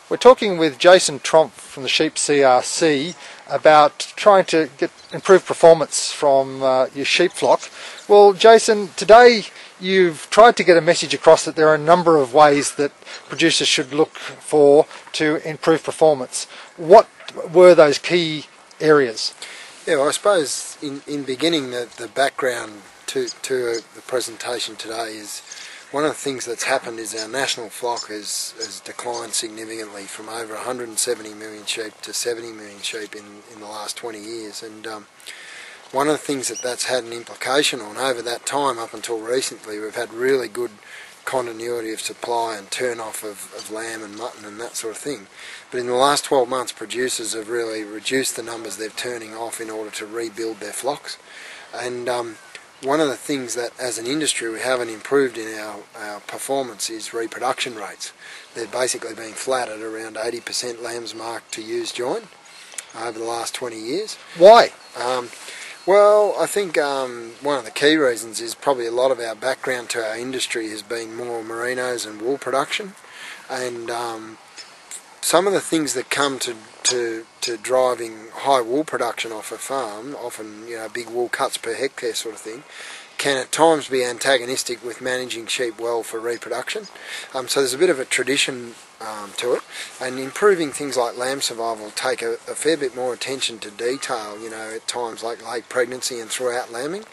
We're talking with Jason Trompf from the Sheep CRC about trying to get improved performance from your sheep flock. Well, Jason, today you've tried to get a message across that there are a number of ways that producers should look for to improve performance. What were those key areas? Yeah, well, I suppose in beginning the background to the presentation today is one of the things that's happened is our national flock has declined significantly from over 170 million sheep to 70 million sheep in the last 20 years. And one of the things that's had an implication on over that time up until recently, we've had really good continuity of supply and turn-off of lamb and mutton and that sort of thing. But in the last 12 months, producers have really reduced the numbers they're turning off in order to rebuild their flocks. And one of the things that as an industry we haven't improved in our performance is reproduction rates. They've basically been flat at around 80% lambs marked to ewes join over the last 20 years. Why? Well, I think one of the key reasons is probably a lot of our background to our industry has been more merinos and wool production, and some of the things that come to driving high wool production off a farm, often big wool cuts per hectare sort of thing, can at times be antagonistic with managing sheep well for reproduction. So there's a bit of a tradition to it, and improving things like lamb survival take a fair bit more attention to detail, at times like late pregnancy and throughout lambing,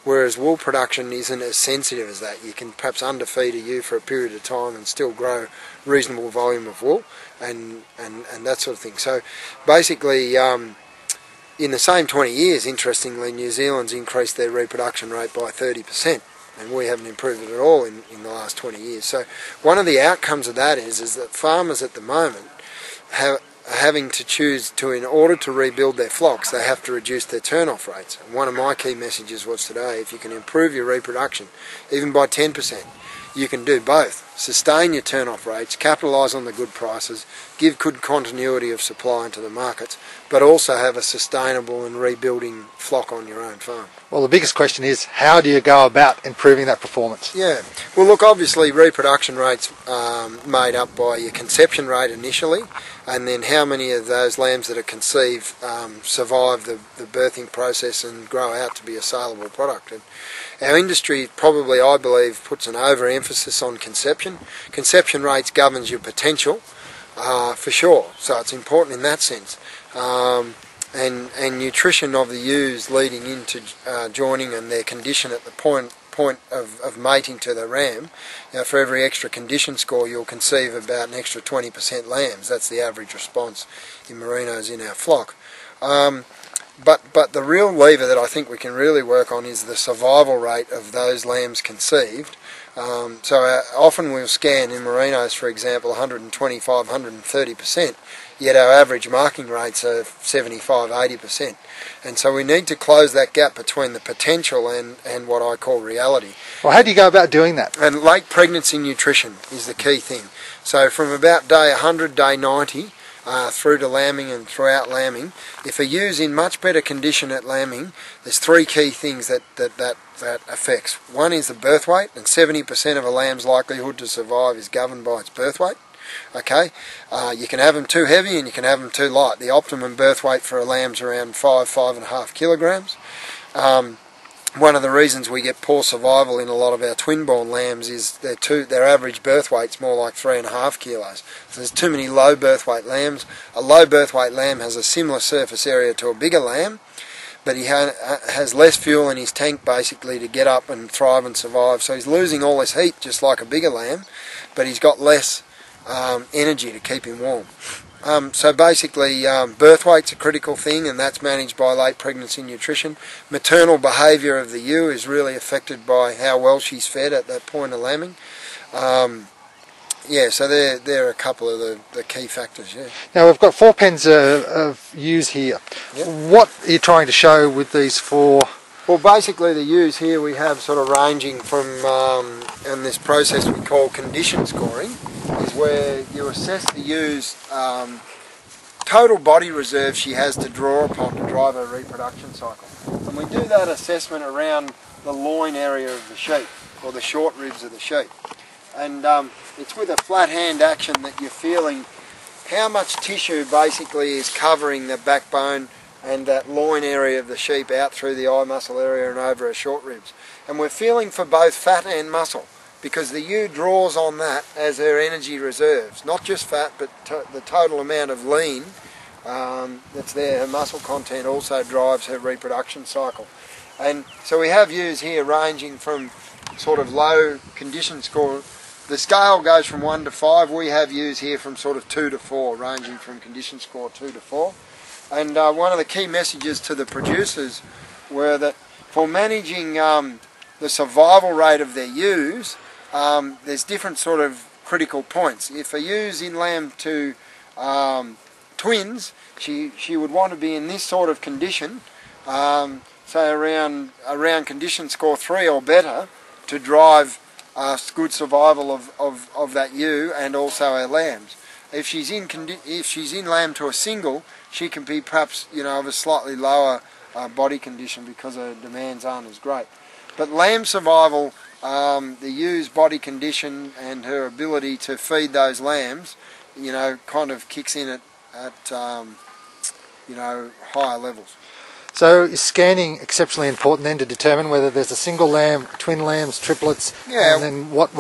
whereas wool production isn't as sensitive as that. You can perhaps underfeed a ewe for a period of time and still grow reasonable volume of wool and that sort of thing. So basically in the same 20 years, interestingly, New Zealand's increased their reproduction rate by 30%, and we haven't improved it at all in the last 20 years. So one of the outcomes of that is that farmers at the moment are having to choose to, in order to rebuild their flocks, they have to reduce their turn-off rates. And one of my key messages was today, if you can improve your reproduction, even by 10%, you can do both. Sustain your turn-off rates, capitalise on the good prices, give good continuity of supply into the markets, but also have a sustainable and rebuilding flock on your own farm. Well, the biggest question is, how do you go about improving that performance? Yeah, well look, obviously reproduction rates made up by your conception rate initially, and then how many of those lambs that are conceived survive the birthing process and grow out to be a saleable product. And our industry probably, I believe, puts an overemphasis on conception. Conception rates governs your potential, for sure, so it's important in that sense. And nutrition of the ewes leading into joining and their condition at the point of mating to the ram. For every extra condition score you'll conceive about an extra 20% lambs. That's the average response in merinos in our flock. But the real lever that I think we can really work on is the survival rate of those lambs conceived. So often we'll scan in merinos, for example, 125, 130%, yet our average marking rates are 75, 80%. And so we need to close that gap between the potential and what I call reality. Well, how do you go about doing that? And late pregnancy nutrition is the key thing. So from about day 100, day 90, through to lambing and throughout lambing, if a ewe's in much better condition at lambing, there's three key things that affects. One is the birth weight, and 70% of a lamb's likelihood to survive is governed by its birth weight. Okay, you can have them too heavy and you can have them too light. The optimum birth weight for a lamb's around 5.5 kilograms. One of the reasons we get poor survival in a lot of our twin-born lambs is their average birth weight's more like 3.5 kilos. So there's too many low birth weight lambs. A low birth weight lamb has a similar surface area to a bigger lamb, but he has less fuel in his tank basically to get up and thrive and survive. So he's losing all his heat just like a bigger lamb, but he's got less energy to keep him warm. So basically birth weight's a critical thing, and that's managed by late pregnancy nutrition. Maternal behaviour of the ewe is really affected by how well she's fed at that point of lambing. Yeah, so they're a couple of the key factors, yeah. Now we've got 4 pens of ewes here. Yep. What are you trying to show with these 4? Well, basically the ewes here we have sort of ranging from, in this process we call condition scoring, is where you assess the ewe's total body reserve she has to draw upon to drive her reproduction cycle. And we do that assessment around the loin area of the sheep, or the short ribs of the sheep. And it's with a flat hand action that you're feeling how much tissue basically is covering the backbone and that loin area of the sheep out through the eye muscle area and over her short ribs. And we're feeling for both fat and muscle, because the ewe draws on that as her energy reserves, not just fat, but the total amount of lean that's there. Her muscle content also drives her reproduction cycle. And so we have ewes here ranging from sort of low condition score. The scale goes from 1 to 5. We have ewes here from sort of 2 to 4, ranging from condition score 2 to 4. And one of the key messages to the producers were that for managing the survival rate of their ewes, there's different sort of critical points. If a ewe's in lamb to twins, she would want to be in this sort of condition, say around condition score 3 or better, to drive good survival of that ewe and also her lambs. If she's in lamb to a single, she can be perhaps, you know, of a slightly lower body condition because her demands aren't as great. But lamb survival, the ewe's body condition and her ability to feed those lambs, you know, kind of kicks in at you know, higher levels. So is scanning exceptionally important then to determine whether there's a single lamb, twin lambs, triplets, and then what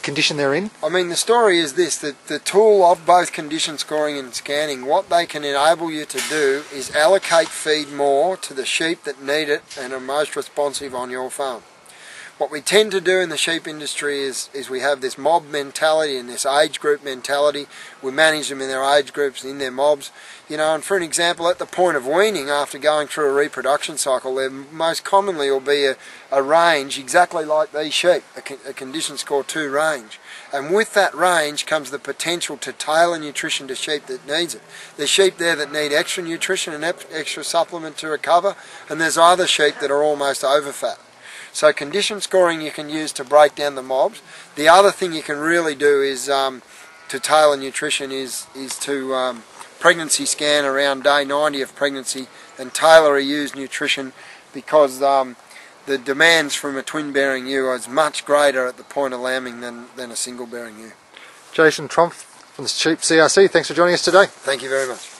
condition they're in? I mean, the story is this, that the tool of both condition scoring and scanning, what they can enable you to do is allocate feed more to the sheep that need it and are most responsive on your farm. What we tend to do in the sheep industry is we have this mob mentality and this age group mentality. We manage them in their age groups, in their mobs. You know, and for an example, at the point of weaning, after going through a reproduction cycle, there most commonly will be a range exactly like these sheep, a condition score 2 range. And with that range comes the potential to tailor nutrition to sheep that needs it. There's sheep there that need extra nutrition and extra supplement to recover, and there's other sheep that are almost overfat. So condition scoring you can use to break down the mobs. The other thing you can really do is to tailor nutrition is to pregnancy scan around day 90 of pregnancy and tailor a ewe's nutrition, because the demands from a twin-bearing ewe are much greater at the point of lambing than a single-bearing ewe. Jason Trompf from the Sheep CRC, thanks for joining us today. Thank you very much.